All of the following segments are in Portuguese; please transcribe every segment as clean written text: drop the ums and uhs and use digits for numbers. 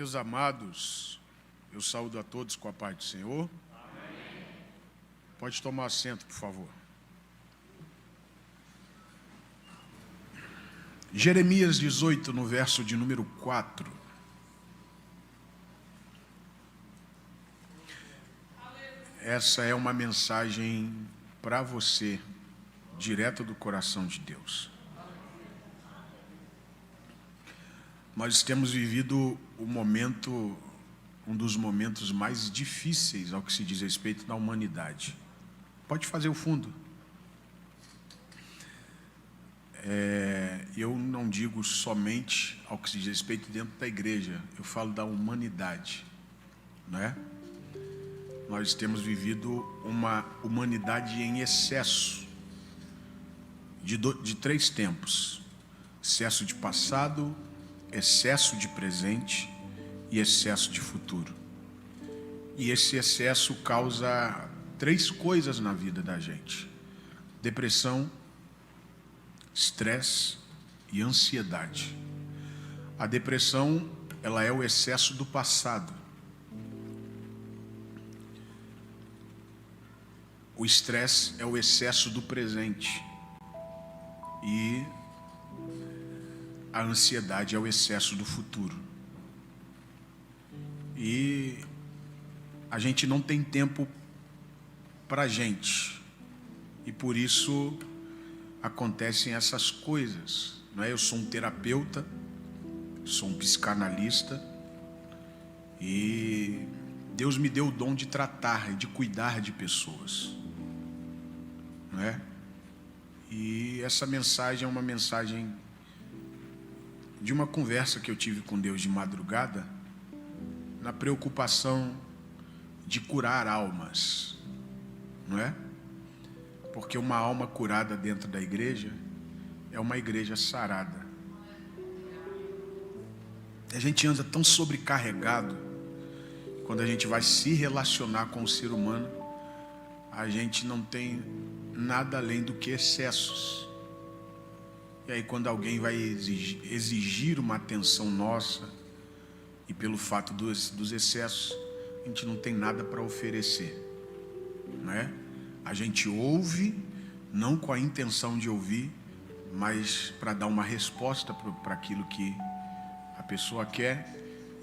Meus amados, eu saúdo a todos com a paz do Senhor. Amém. Pode tomar assento, por favor. Jeremias 18, no verso de número 4. Essa é uma mensagem para você, direto do coração de Deus. Nós temos vivido um dos momentos mais difíceis ao que se diz respeito da humanidade. Pode fazer o fundo. Eu não digo somente ao que se diz respeito dentro da igreja, eu falo da humanidade, não é? Nós temos vivido uma humanidade em excesso de três tempos: excesso de passado, excesso de presente e excesso de futuro. E esse excesso causa três coisas na vida da gente: depressão, estresse e ansiedade. A depressão, ela é o excesso do passado. O estresse é o excesso do presente. E a ansiedade é o excesso do futuro. E a gente não tem tempo para a gente. E por isso acontecem essas coisas, não é? Eu sou um terapeuta, sou um psicanalista, e Deus me deu o dom de tratar e de cuidar de pessoas, não é? E essa mensagem é uma mensagem de uma conversa que eu tive com Deus de madrugada, na preocupação de curar almas, não é? Porque uma alma curada dentro da igreja é uma igreja sarada. A gente anda tão sobrecarregado, quando a gente vai se relacionar com o ser humano, a gente não tem nada além do que excessos. E aí quando alguém vai exigir uma atenção nossa, e pelo fato dos excessos, a gente não tem nada para oferecer, não é? A gente ouve, não com a intenção de ouvir, mas para dar uma resposta para aquilo que a pessoa quer.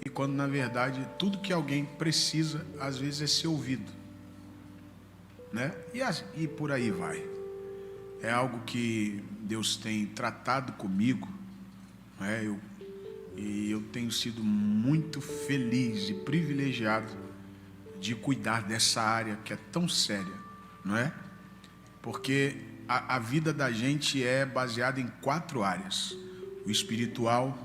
E quando na verdade tudo que alguém precisa, às vezes, é ser ouvido, né? E por aí vai. É algo que Deus tem tratado comigo, né? Eu tenho sido muito feliz e privilegiado de cuidar dessa área que é tão séria, não é? Porque a vida da gente é baseada em 4 áreas: o espiritual,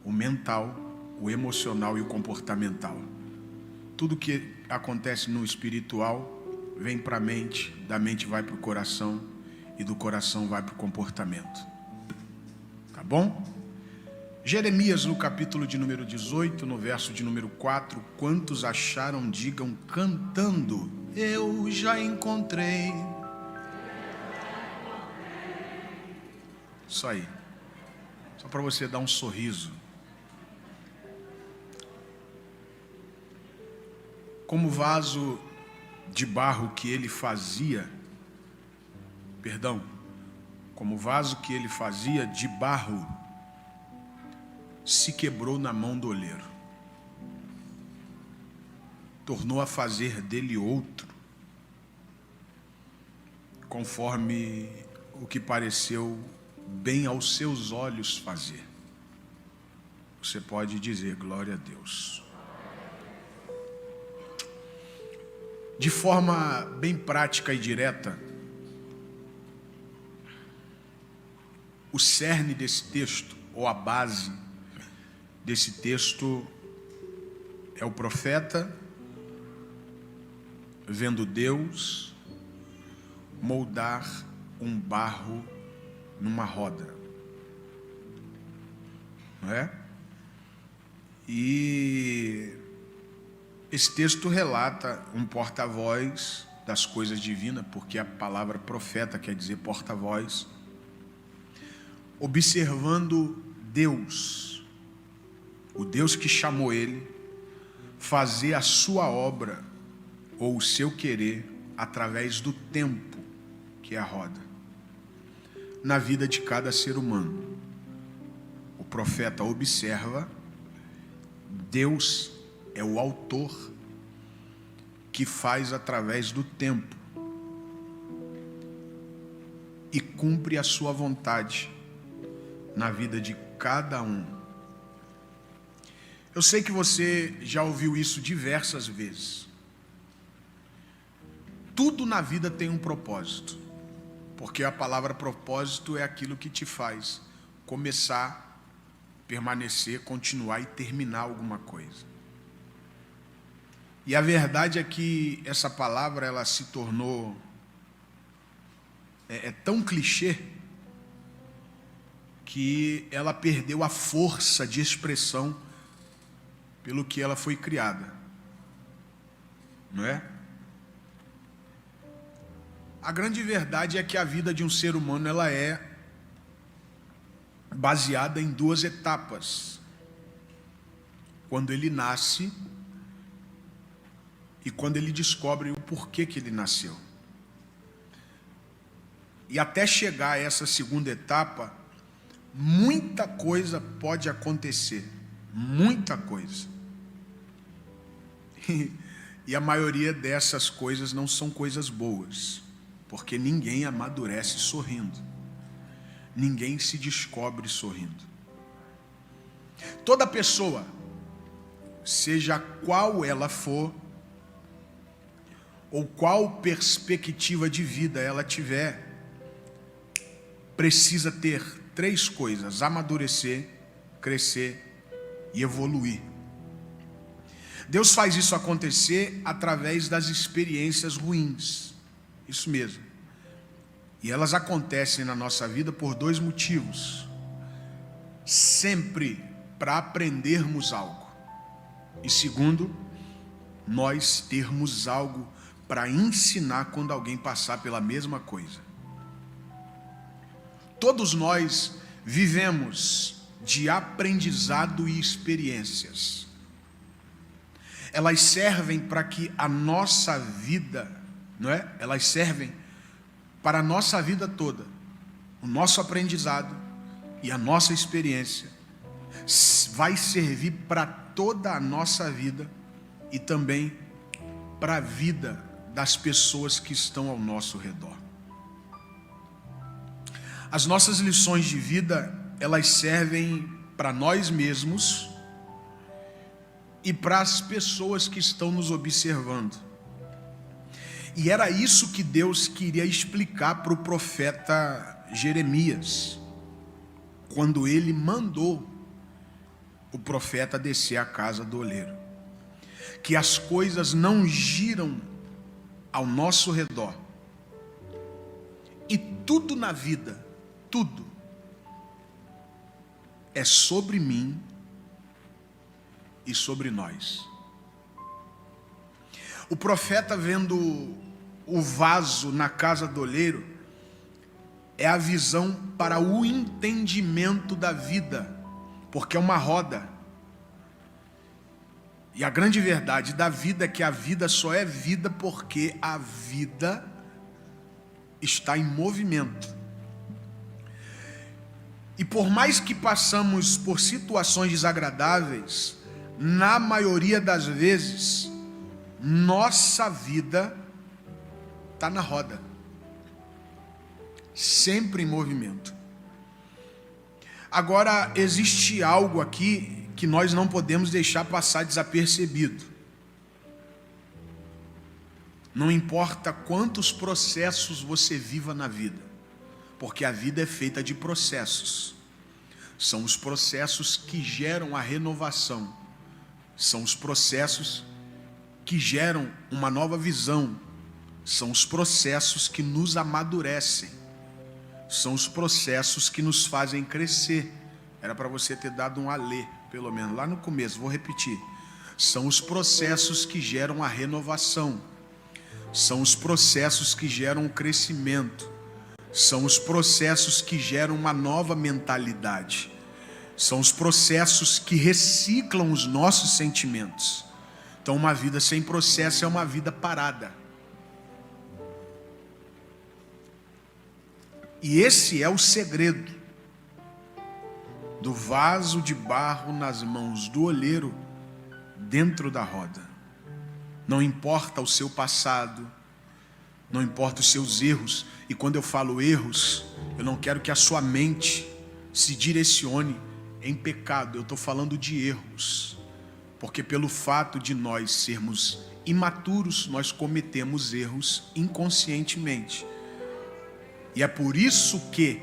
o mental, o emocional e o comportamental. Tudo que acontece no espiritual vem para a mente, da mente vai para o coração e do coração vai para o comportamento. Tá bom? Jeremias, no capítulo de número 18, no verso de número 4: quantos acharam, digam cantando: eu já encontrei. Isso aí. Só para você dar um sorriso. Como vaso de barro que ele fazia, como vaso que ele fazia de barro, se quebrou na mão do oleiro. Tornou a fazer dele outro, conforme o que pareceu bem aos seus olhos fazer. Você pode dizer glória a Deus. De forma bem prática e direta, o cerne desse texto, ou a base desse texto, é o profeta vendo Deus moldar um barro numa roda, não é? E esse texto relata um porta-voz das coisas divinas, porque a palavra profeta quer dizer porta-voz, observando Deus o Deus que chamou ele, fazer a sua obra ou o seu querer através do tempo, que é a roda, na vida de cada ser humano. O profeta observa, Deus é o autor que faz através do tempo e cumpre a sua vontade na vida de cada um. Eu sei que você já ouviu isso diversas vezes. Tudo na vida tem um propósito, porque a palavra propósito é aquilo que te faz começar, permanecer, continuar e terminar alguma coisa. E a verdade é que essa palavra ela se tornou tão clichê que ela perdeu a força de expressão pelo que ela foi criada, não é? A grande verdade é que a vida de um ser humano ela é baseada em duas etapas: quando ele nasce e quando ele descobre o porquê que ele nasceu. E até chegar a essa segunda etapa, muita coisa pode acontecer, muita coisa. E a maioria dessas coisas não são coisas boas, porque ninguém amadurece sorrindo, ninguém se descobre sorrindo. Toda pessoa, seja qual ela for, ou qual perspectiva de vida ela tiver, precisa ter três coisas: amadurecer, crescer e evoluir. Deus faz isso acontecer através das experiências ruins, isso mesmo. E elas acontecem na nossa vida por dois motivos: sempre para aprendermos algo, e segundo, nós termos algo para ensinar quando alguém passar pela mesma coisa. Todos nós vivemos de aprendizado e experiências. Elas servem para que a nossa vida, não é? Elas servem para a nossa vida toda. O nosso aprendizado e a nossa experiência vai servir para toda a nossa vida e também para a vida das pessoas que estão ao nosso redor. As nossas lições de vida, elas servem para nós mesmos e para as pessoas que estão nos observando. E era isso que Deus queria explicar para o profeta Jeremias, quando ele mandou o profeta descer à casa do oleiro. Que as coisas não giram ao nosso redor. E tudo na vida, tudo, é sobre mim e sobre nós. O profeta, vendo o vaso na casa do oleiro, é a visão para o entendimento da vida, porque é uma roda. E a grande verdade da vida é que a vida só é vida porque a vida está em movimento. E por mais que passamos por situações desagradáveis, na maioria das vezes, nossa vida está na roda, sempre em movimento. Agora, existe algo aqui que nós não podemos deixar passar desapercebido. Não importa quantos processos você viva na vida, porque a vida é feita de processos. São os processos que geram a renovação, são os processos que geram uma nova visão, são os processos que nos amadurecem, são os processos que nos fazem crescer. Era para você ter dado um alê, pelo menos lá no começo, vou repetir. São os processos que geram a renovação, são os processos que geram o crescimento, são os processos que geram uma nova mentalidade. São os processos que reciclam os nossos sentimentos. Então, uma vida sem processo é uma vida parada. E esse é o segredo do vaso de barro nas mãos do olheiro dentro da roda. Não importa o seu passado, não importa os seus erros. E quando eu falo erros, eu não quero que a sua mente se direcione em pecado. Eu estou falando de erros. Porque pelo fato de nós sermos imaturos, nós cometemos erros inconscientemente. E é por isso que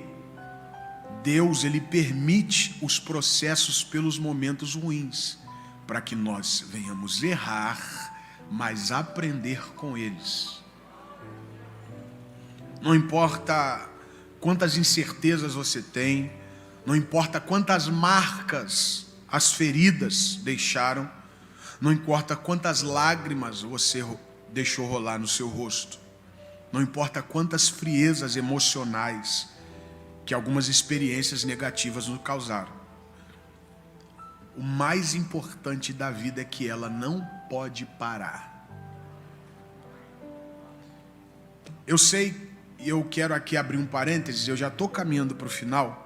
Deus, Ele permite os processos pelos momentos ruins, para que nós venhamos errar, mas aprender com eles. Não importa quantas incertezas você tem, não importa quantas marcas as feridas deixaram, não importa quantas lágrimas você deixou rolar no seu rosto, não importa quantas friezas emocionais que algumas experiências negativas nos causaram. O mais importante da vida é que ela não pode parar. Eu sei, e eu quero aqui abrir um parênteses, eu já estou caminhando para o final,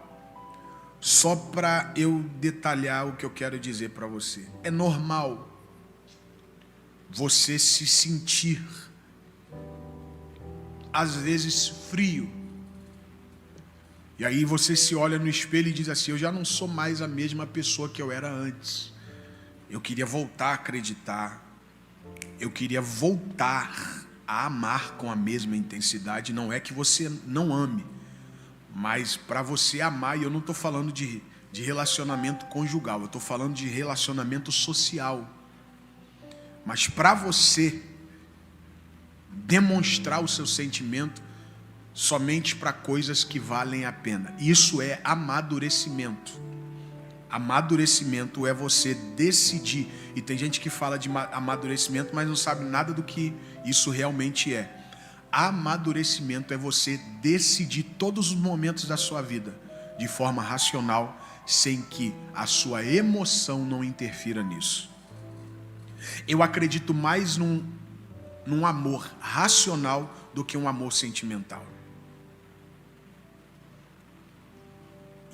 só para eu detalhar o que eu quero dizer para você. É normal você se sentir, às vezes, frio. E aí você se olha no espelho e diz assim: eu já não sou mais a mesma pessoa que eu era antes. Eu queria voltar a acreditar. Eu queria voltar a amar com a mesma intensidade. Não é que você não ame, mas para você amar, e eu não estou falando de relacionamento conjugal, eu estou falando de relacionamento social. Mas para você demonstrar o seu sentimento somente para coisas que valem a pena, isso é amadurecimento. Amadurecimento é você decidir. E tem gente que fala de amadurecimento, mas não sabe nada do que isso realmente é. Amadurecimento é você decidir todos os momentos da sua vida de forma racional, sem que a sua emoção não interfira nisso. Eu acredito mais num amor racional do que um amor sentimental.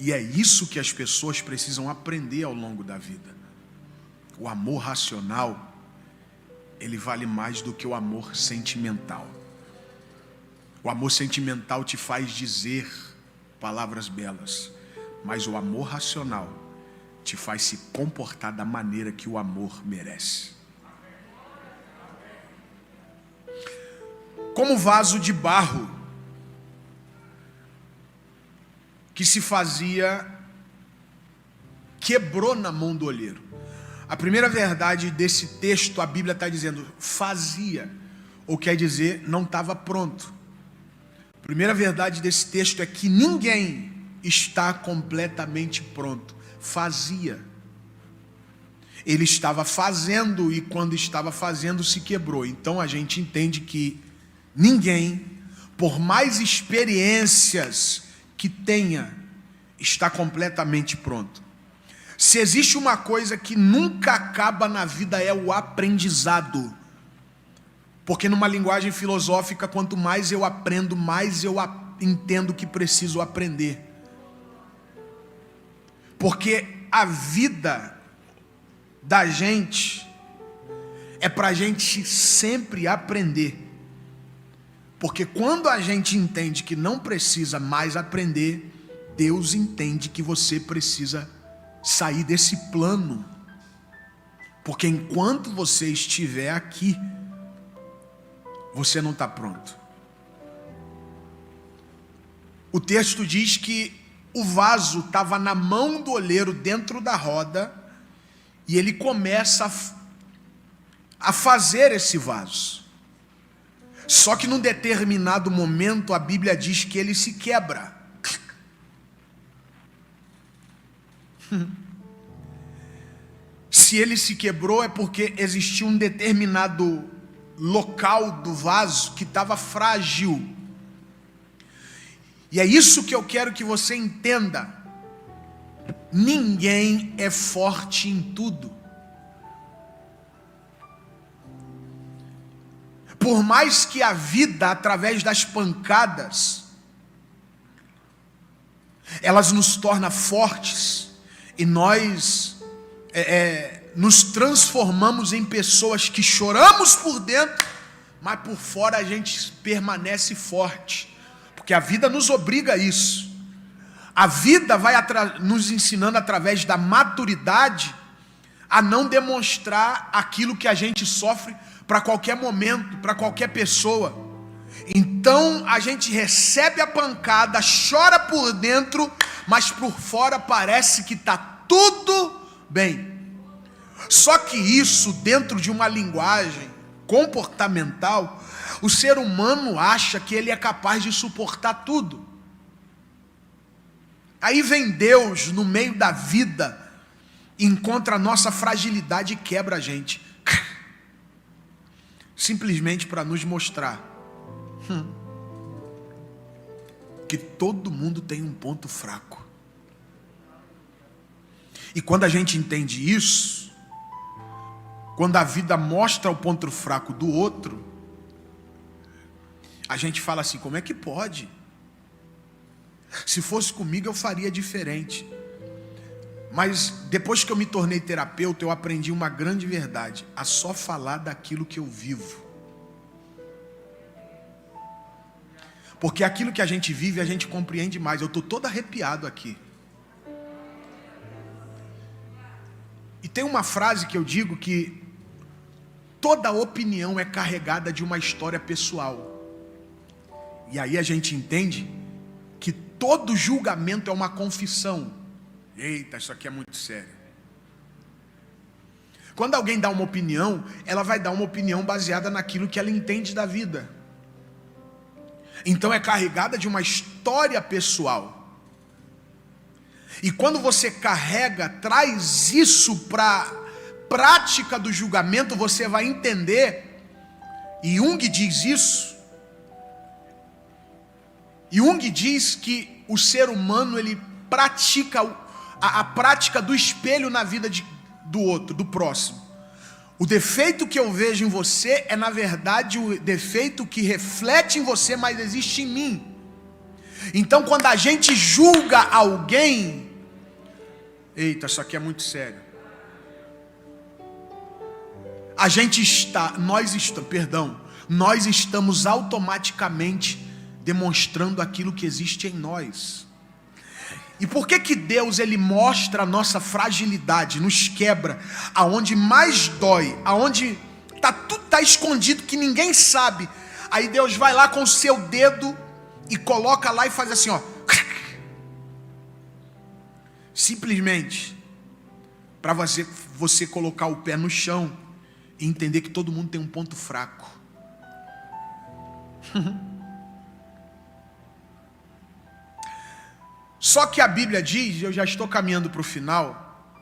E é isso que as pessoas precisam aprender ao longo da vida. O amor racional, ele vale mais do que o amor sentimental. O amor sentimental te faz dizer palavras belas, mas o amor racional te faz se comportar da maneira que o amor merece. Como vaso de barro que se fazia, quebrou na mão do olheiro. A primeira verdade desse texto, a Bíblia está dizendo fazia, ou quer dizer não estava pronto. A primeira verdade desse texto é que ninguém está completamente pronto. Fazia. Ele estava fazendo, e quando estava fazendo se quebrou. Então a gente entende que ninguém, por mais experiências que tenha, está completamente pronto. Se existe uma coisa que nunca acaba na vida, é o aprendizado. Porque numa linguagem filosófica, quanto mais eu aprendo, mais eu entendo que preciso aprender. Porque a vida da gente é para a gente sempre aprender. Porque quando a gente entende que não precisa mais aprender, Deus entende que você precisa sair desse plano. Porque enquanto você estiver aqui, você não está pronto. O texto diz que o vaso estava na mão do olheiro dentro da roda, e ele começa a fazer esse vaso. Só que num determinado momento a Bíblia diz que ele se quebra. Se ele se quebrou é porque existia um determinado local do vaso que estava frágil. E é isso que eu quero que você entenda. ninguém é forte em tudo. Por mais que a vida, através das pancadas, elas nos tornam fortes, e nós nos transformamos em pessoas que choramos por dentro, mas por fora a gente permanece forte, porque a vida nos obriga a isso. A vida vai nos ensinando através da maturidade a não demonstrar aquilo que a gente sofre para qualquer momento, para qualquer pessoa. Então a gente recebe a pancada, chora por dentro, mas por fora parece que está tudo bem. Só que isso, dentro de uma linguagem comportamental, o ser humano acha que ele é capaz de suportar tudo. Aí vem Deus no meio da vida, encontra a nossa fragilidade e quebra a gente, simplesmente para nos mostrar que todo mundo tem um ponto fraco. E quando a gente entende isso, quando a vida mostra o ponto fraco do outro, a gente fala assim: como é que pode? Se fosse comigo eu faria diferente. Mas depois que eu me tornei terapeuta, eu aprendi uma grande verdade: a só falar daquilo que eu vivo. Porque aquilo que a gente vive, a gente compreende mais. Eu estou todo arrepiado aqui. E tem uma frase que eu digo que toda opinião é carregada de uma história pessoal. E aí a gente entende que todo julgamento é uma confissão. Eita, isso aqui é muito sério. Quando alguém dá uma opinião, ela vai dar uma opinião baseada naquilo que ela entende da vida. Então é carregada de uma história pessoal. E quando você traz isso para a prática do julgamento, você vai entender, e Jung diz isso, Jung diz que o ser humano, ele pratica a prática do espelho na vida do outro, do próximo. O defeito que eu vejo em você é, na verdade, o defeito que reflete em você, mas existe em mim. Então, quando a gente julga alguém, eita, isso aqui é muito sério. Nós estamos automaticamente demonstrando aquilo que existe em nós. E por que Deus, ele mostra a nossa fragilidade, nos quebra, aonde mais dói, aonde tudo está escondido, que ninguém sabe. Aí Deus vai lá com o seu dedo e coloca lá e faz assim, ó. Simplesmente para você colocar o pé no chão e entender que todo mundo tem um ponto fraco. Só que a Bíblia diz, eu já estou caminhando para o final,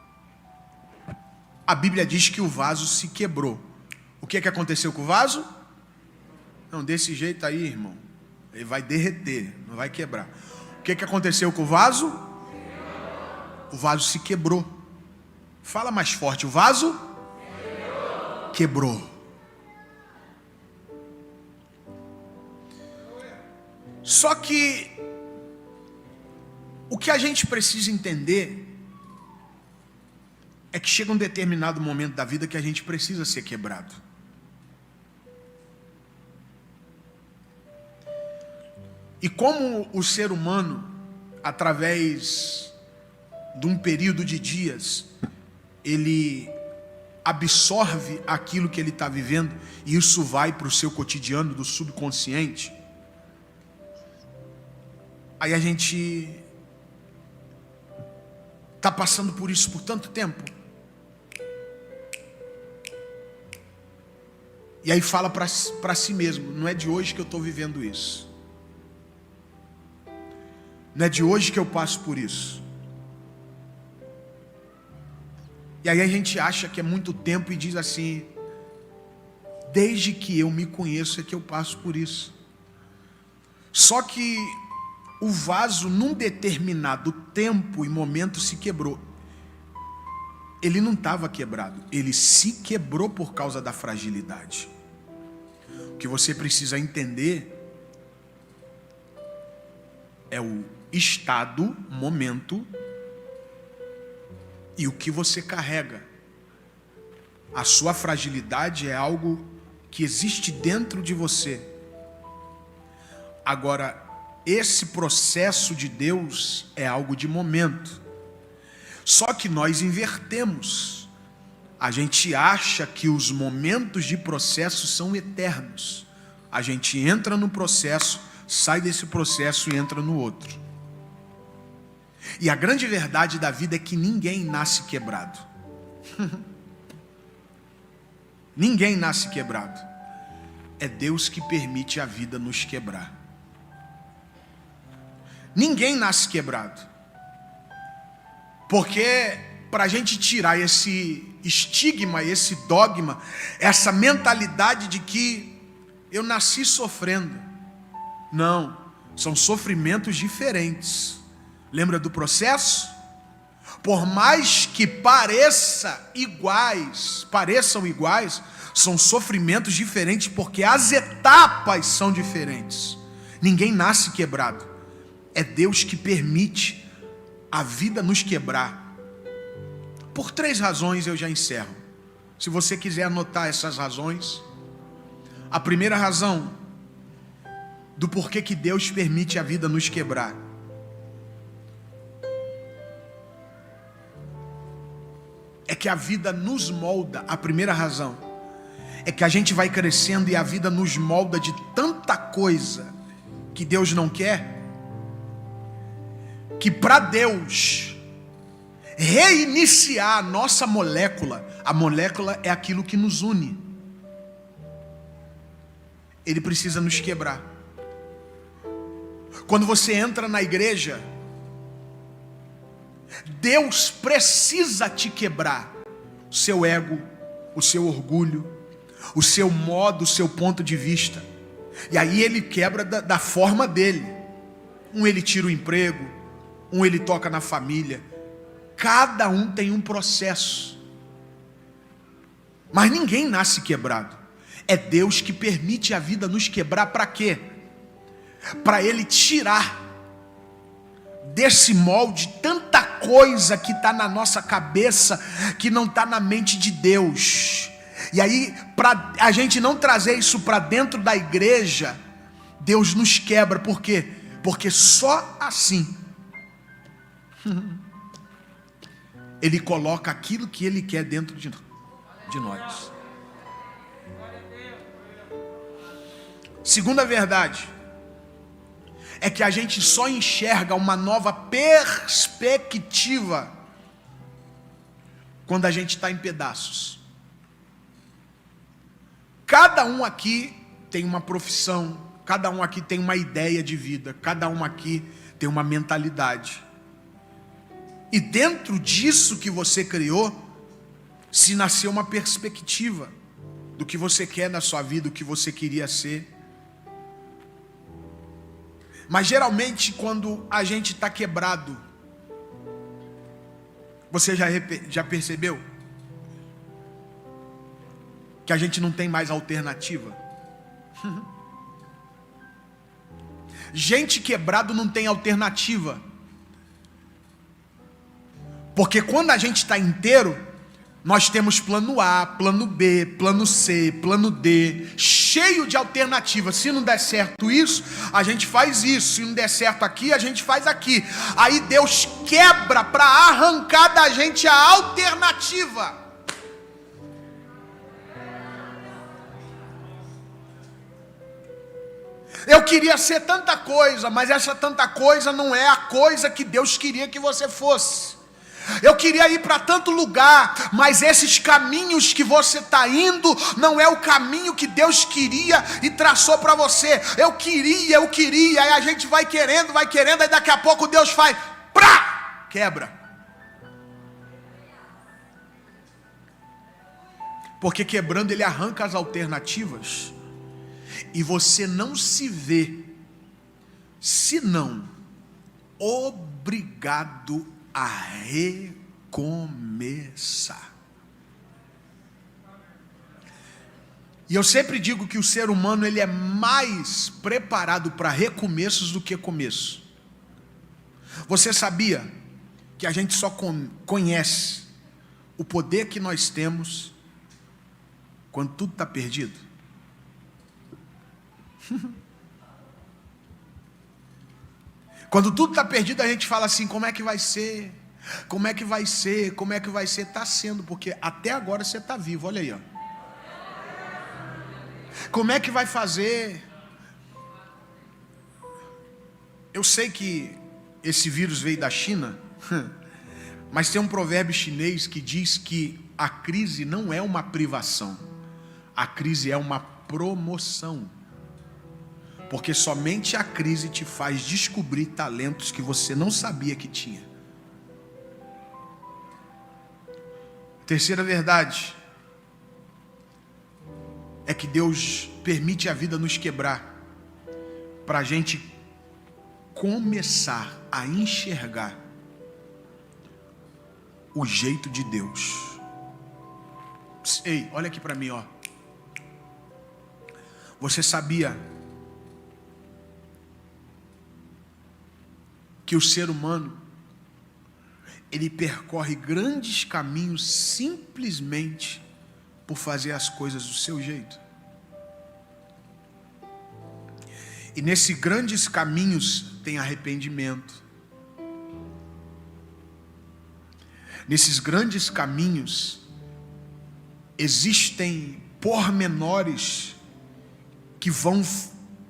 a Bíblia diz que o vaso se quebrou. O que aconteceu com o vaso? Não, desse jeito aí, irmão, ele vai derreter, não vai quebrar. O que aconteceu com o vaso? O vaso se quebrou. Fala mais forte, o vaso quebrou. Só que o que a gente precisa entender é que chega um determinado momento da vida que a gente precisa ser quebrado. E como o ser humano, através de um período de dias, ele absorve aquilo que ele está vivendo, e isso vai para o seu cotidiano do subconsciente, aí a gente está passando por isso por tanto tempo, e aí fala para si mesmo: não é de hoje que eu estou vivendo isso, não é de hoje que eu passo por isso. E aí a gente acha que é muito tempo e diz assim: desde que eu me conheço é que eu passo por isso. Só que o vaso, num determinado tempo e momento, se quebrou. Ele não estava quebrado, ele se quebrou por causa da fragilidade. O que você precisa entender é o estado, momento e o que você carrega. A sua fragilidade é algo que existe dentro de você. Agora, esse processo de Deus é algo de momento. Só que nós invertemos. A gente acha que os momentos de processo são eternos. A gente entra no processo, sai desse processo e entra no outro. E a grande verdade da vida é que ninguém nasce quebrado. Ninguém nasce quebrado. É Deus que permite a vida nos quebrar. Ninguém nasce quebrado. Porque para a gente tirar esse estigma, esse dogma, essa mentalidade de que eu nasci sofrendo. Não, são sofrimentos diferentes. Lembra do processo? Por mais que pareçam iguais, são sofrimentos diferentes, porque as etapas são diferentes. Ninguém nasce quebrado. É Deus que permite a vida nos quebrar. Por 3 razões eu já encerro. Se você quiser anotar essas razões. A primeira razão do porquê que Deus permite a vida nos quebrar é que a vida nos molda. A primeira razão é que a gente vai crescendo e a vida nos molda de tanta coisa que Deus não quer, que para Deus reiniciar a nossa molécula, a molécula é aquilo que nos une, Ele precisa nos quebrar. Quando você entra na igreja, Deus precisa te quebrar. O seu ego, o seu orgulho, o seu modo, o seu ponto de vista. E aí Ele quebra da forma dele. Ele tira o emprego, Ele toca na família. Cada um tem um processo. Mas ninguém nasce quebrado. É Deus que permite a vida nos quebrar. Para quê? Para Ele tirar desse molde tanta coisa que está na nossa cabeça, que não está na mente de Deus. E aí, para a gente não trazer isso para dentro da igreja, Deus nos quebra. Por quê? Porque só assim Ele coloca aquilo que Ele quer dentro de nós. Segunda verdade é que a gente só enxerga uma nova perspectiva quando a gente está em pedaços. Cada um aqui tem uma profissão, cada um aqui tem uma ideia de vida, cada um aqui tem uma mentalidade. E dentro disso que você criou, se nasceu uma perspectiva do que você quer na sua vida, o que você queria ser. Mas geralmente quando a gente está quebrado, você já percebeu? Que a gente não tem mais alternativa. Gente quebrado não tem alternativa. Porque quando a gente está inteiro, nós temos plano A, plano B, plano C, plano D, cheio de alternativas. Se não der certo isso, a gente faz isso. Se não der certo aqui, a gente faz aqui. Aí Deus quebra para arrancar da gente a alternativa. Eu queria ser tanta coisa, mas essa tanta coisa não é a coisa que Deus queria que você fosse. Eu queria ir para tanto lugar, mas esses caminhos que você está indo não é o caminho que Deus queria e traçou para você. Eu queria, aí a gente vai querendo, aí daqui a pouco Deus faz, prá, quebra. Porque quebrando Ele arranca as alternativas e você não se vê, senão obrigado a recomeçar. E eu sempre digo que o ser humano ele é mais preparado para recomeços do que começo. Você sabia que a gente só conhece o poder que nós temos quando tudo está perdido? Quando tudo está perdido, a gente fala assim: como é que vai ser? Como é que vai ser? Como é que vai ser? Está sendo, porque até agora você está vivo, olha aí, ó. Como é que vai fazer? Eu sei que esse vírus veio da China, mas tem um provérbio chinês que diz que a crise não é uma privação, a crise é uma promoção. Porque somente a crise te faz descobrir talentos que você não sabia que tinha. Terceira verdade é que Deus permite a vida nos quebrar para a gente começar a enxergar o jeito de Deus. Ei, olha aqui para mim, ó. Você sabia que o ser humano ele percorre grandes caminhos simplesmente por fazer as coisas do seu jeito? E nesses grandes caminhos tem arrependimento. Nesses grandes caminhos existem pormenores que vão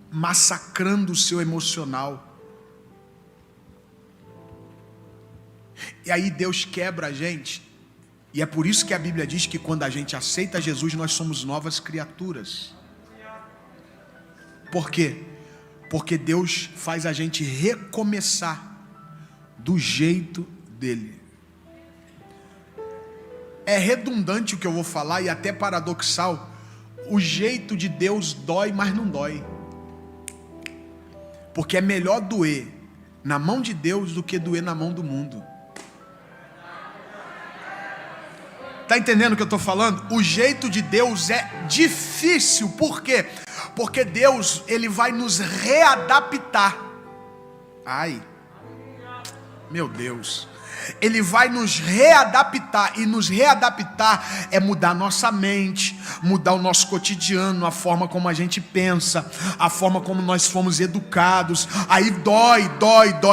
massacrando o seu emocional. E aí Deus quebra a gente. E é por isso que a Bíblia diz que quando a gente aceita Jesus, nós somos novas criaturas. Por quê? Porque Deus faz a gente recomeçar do jeito dele. É redundante o que eu vou falar e até paradoxal. O jeito de Deus dói, mas não dói. Porque é melhor doer na mão de Deus do que doer na mão do mundo. Está entendendo o que eu estou falando? O jeito de Deus é difícil. Por quê? Porque Deus, Ele vai nos readaptar. Ai, meu Deus. Ele vai nos readaptar. E nos readaptar é mudar nossa mente, mudar o nosso cotidiano, a forma como a gente pensa, a forma como nós fomos educados. Aí dói.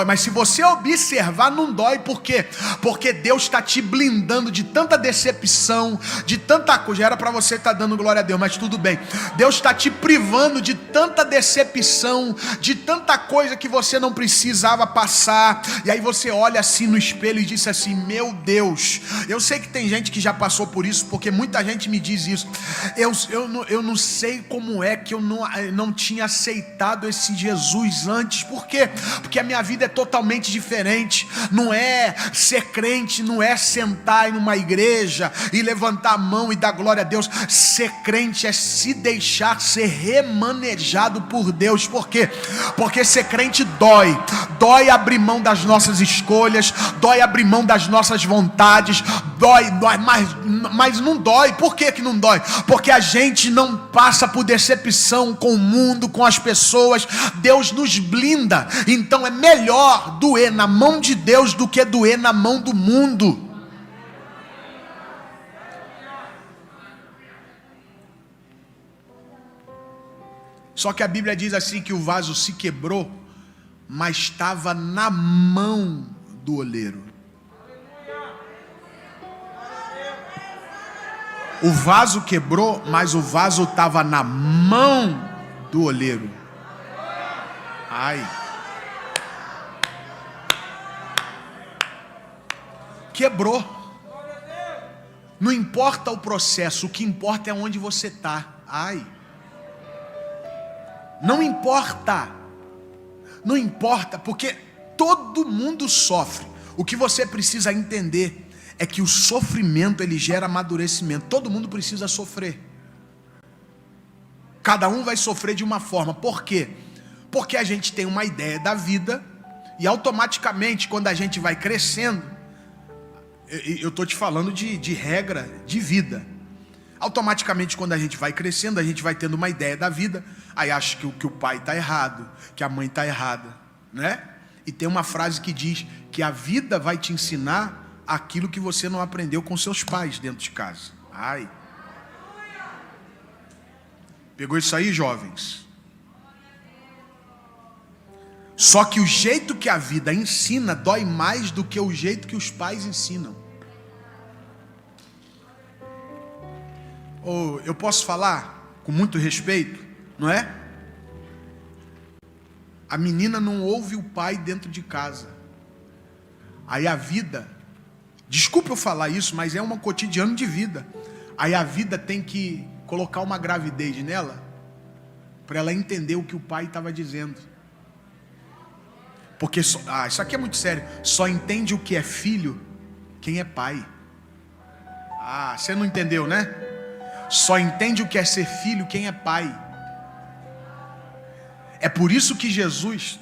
Mas se você observar, não dói. Por quê? Porque Deus está te blindando de tanta decepção, de tanta coisa. Já era para você estar dando glória a Deus, mas tudo bem. Deus está te privando de tanta decepção, de tanta coisa que você não precisava passar. E aí você olha assim no espelho e disse assim: meu Deus. Eu sei que tem gente que já passou por isso, porque muita gente me diz isso. Eu não sei como é que eu não tinha aceitado esse Jesus antes. Por quê? Porque a minha vida é totalmente diferente. Não é ser crente, não é sentar em uma igreja e levantar a mão e dar glória a Deus. Ser crente é se deixar ser remanejado por Deus. Por quê? Porque ser crente dói abrir mão das nossas escolhas, dói abrir mão das nossas vontades, dói, mas não dói. Por que não dói? Porque a gente não passa por decepção com o mundo, com as pessoas. Deus nos blinda. Então é melhor doer na mão de Deus do que doer na mão do mundo. Só que a Bíblia diz assim que o vaso se quebrou, mas estava na mão do oleiro. O vaso quebrou, mas o vaso estava na mão do oleiro. Ai. Quebrou. Não importa o processo, o que importa é onde você está. Ai. Não importa. Não importa, porque todo mundo sofre. O que você precisa entender é que o sofrimento ele gera amadurecimento. Todo mundo precisa sofrer. Cada um vai sofrer de uma forma. Por quê? Porque a gente tem uma ideia da vida E automaticamente, quando a gente vai crescendo, eu estou te falando de regra de vida. Automaticamente, quando a gente vai crescendo, a gente vai tendo uma ideia da vida. Aí acha que o pai está errado, que a mãe está errada, né? E tem uma frase que diz que a vida vai te ensinar aquilo que você não aprendeu com seus pais dentro de casa. Ai. Pegou isso aí, jovens? Só que o jeito que a vida ensina dói mais do que o jeito que os pais ensinam. Ou eu posso falar com muito respeito, não é? A menina não ouve o pai dentro de casa. Aí a vida, desculpa eu falar isso, mas é um cotidiano de vida. Aí a vida tem que colocar uma gravidez nela, para ela entender o que o pai estava dizendo. Porque, isso aqui é muito sério, só entende o que é filho quem é pai. Você não entendeu, né? Só entende o que é ser filho quem é pai. É por isso que Jesus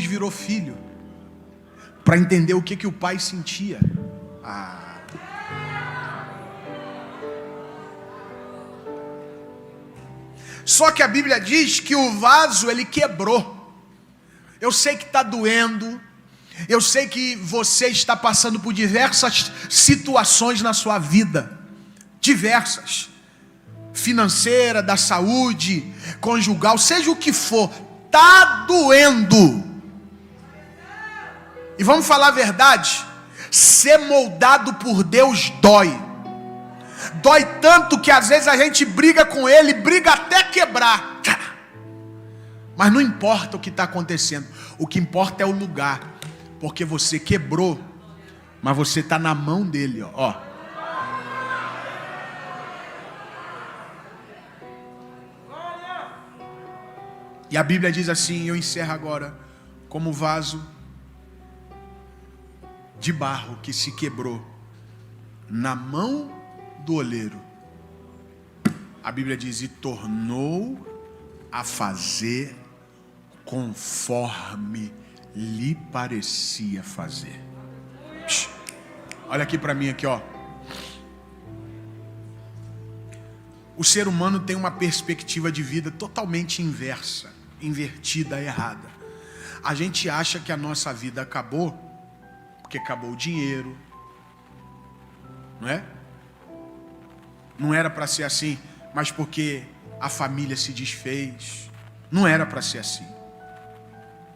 virou filho, para entender o que o pai sentia. Só que a Bíblia diz que o vaso ele quebrou. Eu sei que está doendo. Eu sei que você está passando por diversas situações na sua vida. Diversas. Financeira, da saúde, conjugal, seja o que for. Está doendo. E vamos falar a verdade. Ser moldado por Deus dói. Dói tanto que às vezes a gente briga com ele, briga até quebrar. Mas não importa o que está acontecendo. O que importa é o lugar. Porque você quebrou, mas você está na mão dele, ó. E a Bíblia diz assim, eu encerro agora, como vaso de barro que se quebrou na mão do oleiro. A Bíblia diz, e tornou a fazer conforme lhe parecia fazer. Olha aqui para mim aqui, ó. O ser humano tem uma perspectiva de vida totalmente inversa, invertida, errada. A gente acha que a nossa vida acabou porque acabou o dinheiro, não é? Não era para ser assim, mas porque a família se desfez. Não era para ser assim.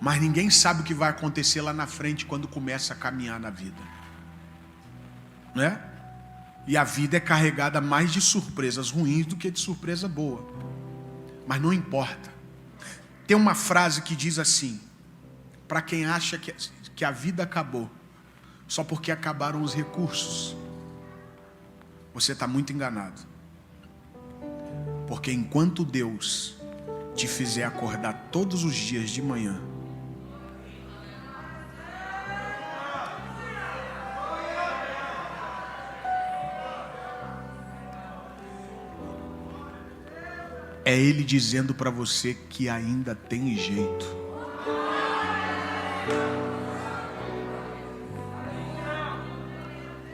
Mas ninguém sabe o que vai acontecer lá na frente quando começa a caminhar na vida, não é? E a vida é carregada mais de surpresas ruins do que de surpresa boa. Mas não importa. Tem uma frase que diz assim, para quem acha que a vida acabou só porque acabaram os recursos, você está muito enganado. Porque enquanto Deus te fizer acordar todos os dias de manhã, é Ele dizendo para você que ainda tem jeito.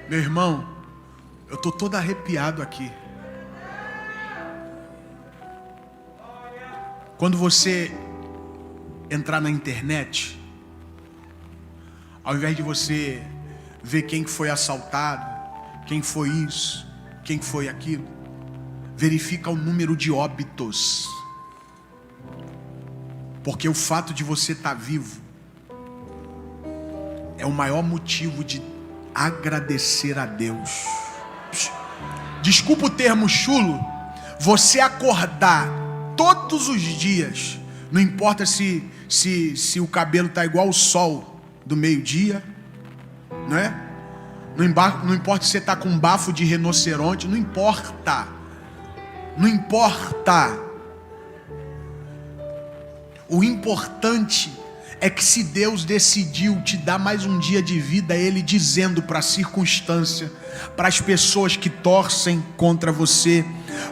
Meu irmão, eu estou todo arrepiado aqui. Quando você entrar na internet, ao invés de você ver quem foi assaltado, quem foi isso, quem foi aquilo, verifica o número de óbitos. Porque o fato de você estar vivo é o maior motivo de agradecer a Deus. Desculpa o termo chulo. Você acordar todos os dias, não importa se o cabelo está igual ao sol do meio-dia, não é? Não importa se você está com um bafo de rinoceronte, não importa. Não importa. O importante é que se Deus decidiu te dar mais um dia de vida, Ele dizendo para a circunstância, para as pessoas que torcem contra você,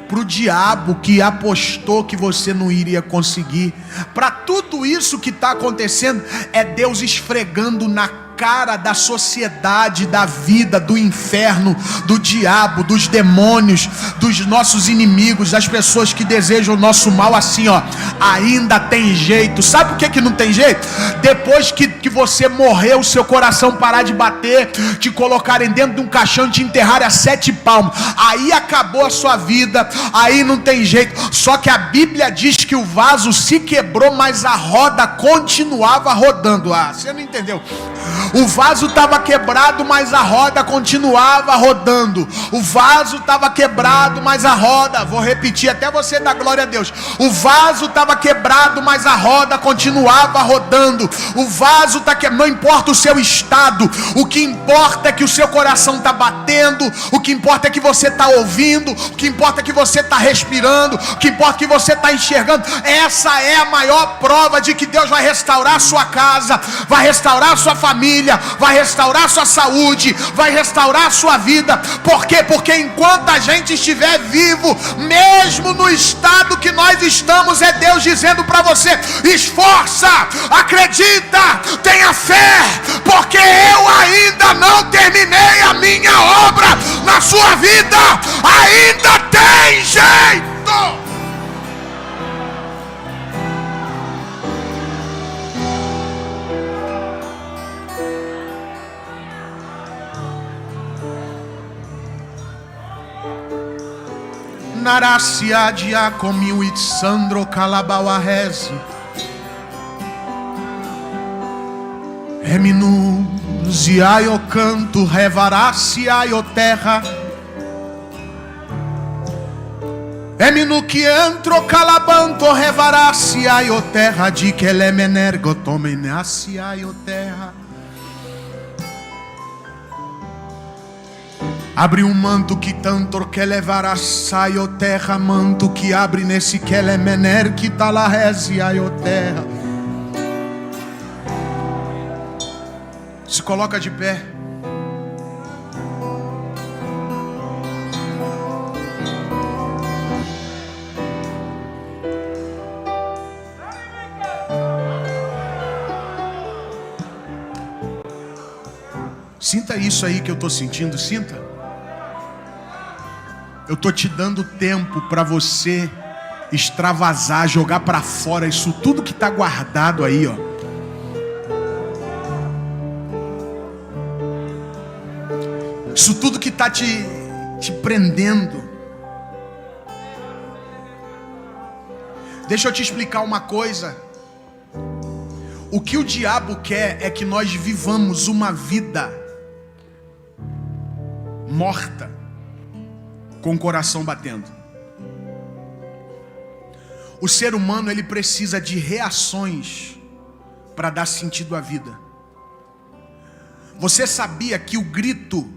para o diabo que apostou que você não iria conseguir, para tudo isso que está acontecendo, é Deus esfregando na cara da sociedade, da vida, do inferno, do diabo, dos demônios, dos nossos inimigos, das pessoas que desejam o nosso mal, assim, ó, ainda tem jeito. Sabe por que não tem jeito? Depois que você morreu, seu coração parar de bater, te colocarem dentro de um caixão e te enterrarem a 7 palmos, aí acabou a sua vida, aí não tem jeito. Só que a Bíblia diz que o vaso se quebrou, mas a roda continuava rodando. Ah, você não entendeu? O vaso estava quebrado, mas a roda continuava rodando. O vaso estava quebrado, mas a roda, vou repetir até você dar glória a Deus. O vaso estava quebrado, mas a roda continuava rodando. O vaso está quebrado, não importa o seu estado, o que importa é que o seu coração está batendo, o que importa é que você está ouvindo, o que importa é que você está respirando, o que importa é que você está enxergando. Essa é a maior prova de que Deus vai restaurar a sua casa, vai restaurar a sua família, vai restaurar a sua saúde, vai restaurar a sua vida. Por quê? Porque enquanto a gente estiver vivo, mesmo no estado que nós estamos, é Deus dizendo para você: esforça, acredita, tenha fé, porque eu ainda não terminei a minha obra na sua vida, ainda tem jeito. Narasia diacomi Sandro Calabauarese Eminuzia eu canto revarácia eu terra Eminu que entro calabanto revarácia eu terra de que ele menergo tomenácia eu terra. Abre um manto que tanto que levará saio terra, manto que abre nesse que ele mener que tá lá resia eu terra. Se coloca de pé. Sinta isso aí que eu estou sentindo, sinta. Eu estou te dando tempo para você extravasar, jogar para fora isso tudo que está guardado aí, ó. Isso tudo que está te prendendo. Deixa eu te explicar uma coisa. O que o diabo quer é que nós vivamos uma vida morta, com o coração batendo. O ser humano, ele precisa de reações para dar sentido à vida. Você sabia que o grito,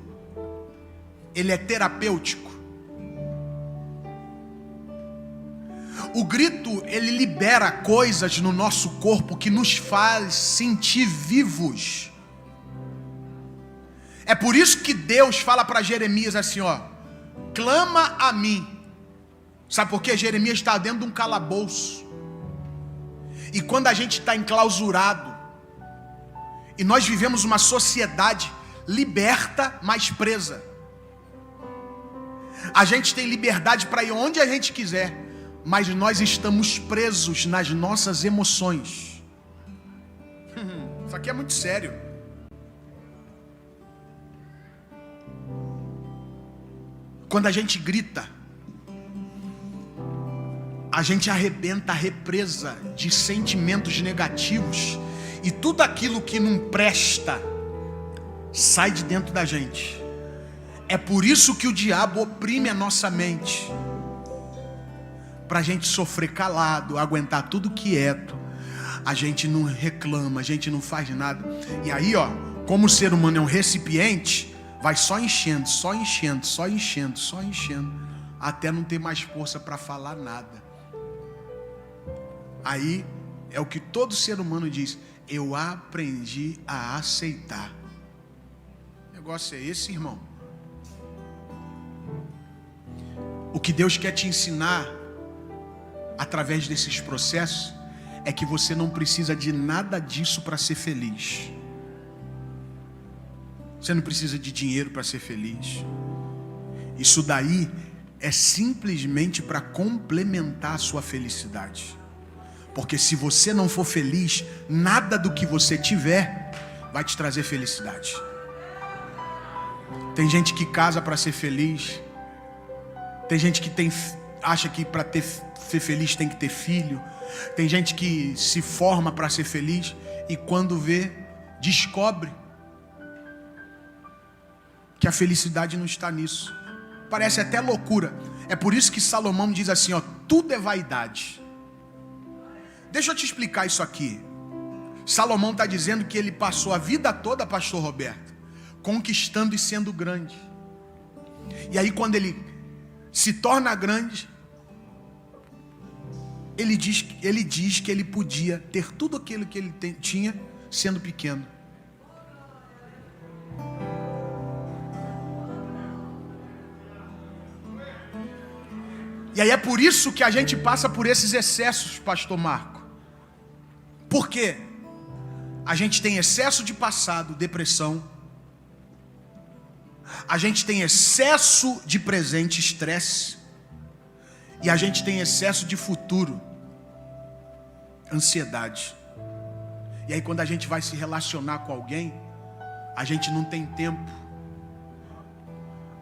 ele é terapêutico? O grito, ele libera coisas no nosso corpo que nos faz sentir vivos. É por isso que Deus fala para Jeremias assim, ó: clama a mim. Sabe por quê? Jeremias está dentro de um calabouço. E quando a gente está enclausurado, e nós vivemos uma sociedade liberta, mas presa. A gente tem liberdade para ir onde a gente quiser, mas nós estamos presos nas nossas emoções. Isso aqui é muito sério. Quando a gente grita, a gente arrebenta a represa de sentimentos negativos, e tudo aquilo que não presta sai de dentro da gente. É por isso que o diabo oprime a nossa mente, para a gente sofrer calado, aguentar tudo quieto. A gente não reclama, a gente não faz nada. E aí, ó, como o ser humano é um recipiente, vai só enchendo, só enchendo, só enchendo, só enchendo, até não ter mais força para falar nada. Aí é o que todo ser humano diz: eu aprendi a aceitar. O negócio é esse, irmão. O que Deus quer te ensinar através desses processos é que você não precisa de nada disso para ser feliz. Você não precisa de dinheiro para ser feliz. Isso daí é simplesmente para complementar a sua felicidade. Porque se você não for feliz, nada do que você tiver vai te trazer felicidade. Tem gente que casa para ser feliz. Tem gente que acha que para ser feliz tem que ter filho. Tem gente que se forma para ser feliz e quando vê, descobre que a felicidade não está nisso. Parece até loucura. É por isso que Salomão diz assim, ó, tudo é vaidade. Deixa eu te explicar isso aqui. Salomão está dizendo que ele passou a vida toda, pastor Roberto, conquistando e sendo grande. E aí quando ele se torna grande, ele diz que ele podia ter tudo aquilo que ele tinha sendo pequeno. E aí é por isso que a gente passa por esses excessos, pastor Marco. Por quê? A gente tem excesso de passado, depressão. A gente tem excesso de presente, estresse. E a gente tem excesso de futuro, ansiedade. E aí quando a gente vai se relacionar com alguém, a gente não tem tempo.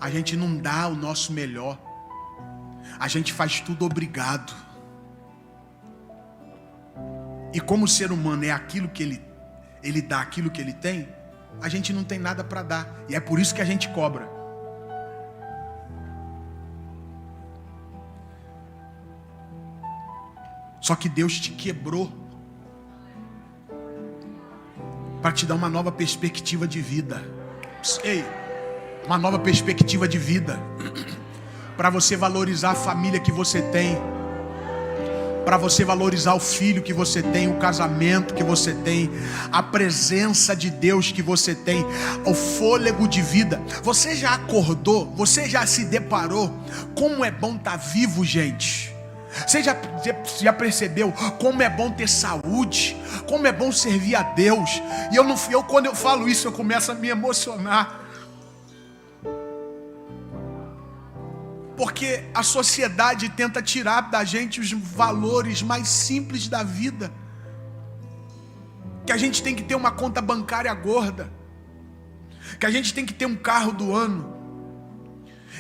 A gente não dá o nosso melhor. A gente faz tudo obrigado. E como o ser humano é aquilo que ele dá aquilo que ele tem, a gente não tem nada para dar. E é por isso que a gente cobra. Só que Deus te quebrou para te dar uma nova perspectiva de vida. Ei, uma nova perspectiva de vida. Para você valorizar a família que você tem, para você valorizar o filho que você tem, o casamento que você tem, a presença de Deus que você tem, o fôlego de vida. Você já acordou? Você já se deparou? Como é bom estar vivo, gente. Você já percebeu como é bom ter saúde? Como é bom servir a Deus? E quando eu falo isso, eu começo a me emocionar. Porque a sociedade tenta tirar da gente os valores mais simples da vida. Que a gente tem que ter uma conta bancária gorda. Que a gente tem que ter um carro do ano.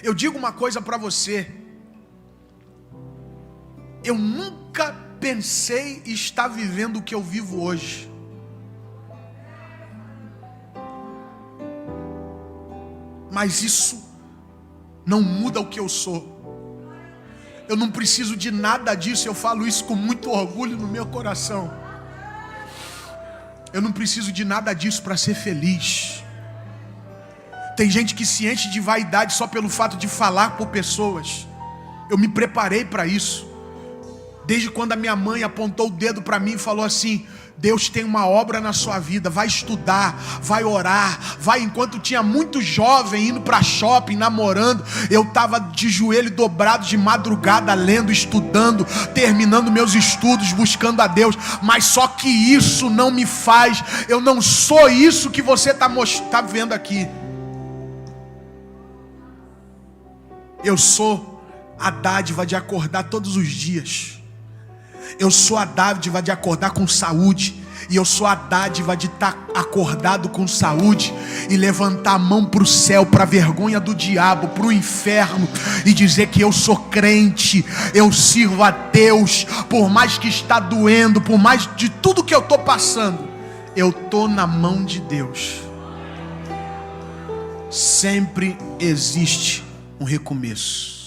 Eu digo uma coisa para você. Eu nunca pensei estar vivendo o que eu vivo hoje. Mas isso não muda o que eu sou. Eu não preciso de nada disso. Eu falo isso com muito orgulho no meu coração. Eu não preciso de nada disso para ser feliz. Tem gente que se enche de vaidade só pelo fato de falar por pessoas. Eu me preparei para isso. Desde quando a minha mãe apontou o dedo para mim e falou assim: Deus tem uma obra na sua vida, vai estudar, vai orar, vai. Enquanto tinha muito jovem indo para shopping, namorando, eu estava de joelho dobrado de madrugada, lendo, estudando, terminando meus estudos, buscando a Deus. Mas só que isso não me faz, eu não sou isso que você tá vendo aqui. Eu sou a dádiva de acordar todos os dias. Eu sou a dádiva de acordar com saúde. E eu sou a dádiva de estar acordado com saúde e levantar a mão para o céu, para a vergonha do diabo, para o inferno, e dizer que eu sou crente, eu sirvo a Deus. Por mais que está doendo, por mais de tudo que eu estou passando, eu estou na mão de Deus. Sempre existe um recomeço.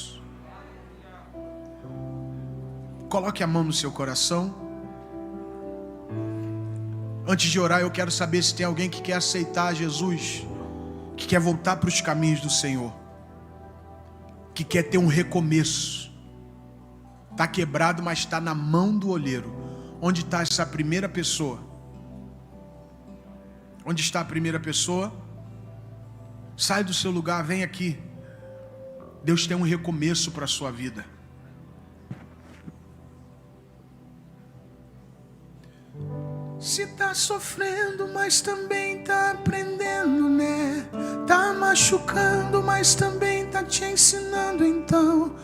Coloque a mão no seu coração. Antes de orar, eu quero saber se tem alguém que quer aceitar Jesus, que quer voltar para os caminhos do Senhor, que quer ter um recomeço. Está quebrado, mas está na mão do olheiro. Onde está essa primeira pessoa? Onde está a primeira pessoa? Sai do seu lugar, vem aqui. Deus tem um recomeço para a sua vida. Se tá sofrendo, mas também tá aprendendo, né? Tá machucando, mas também tá te ensinando, então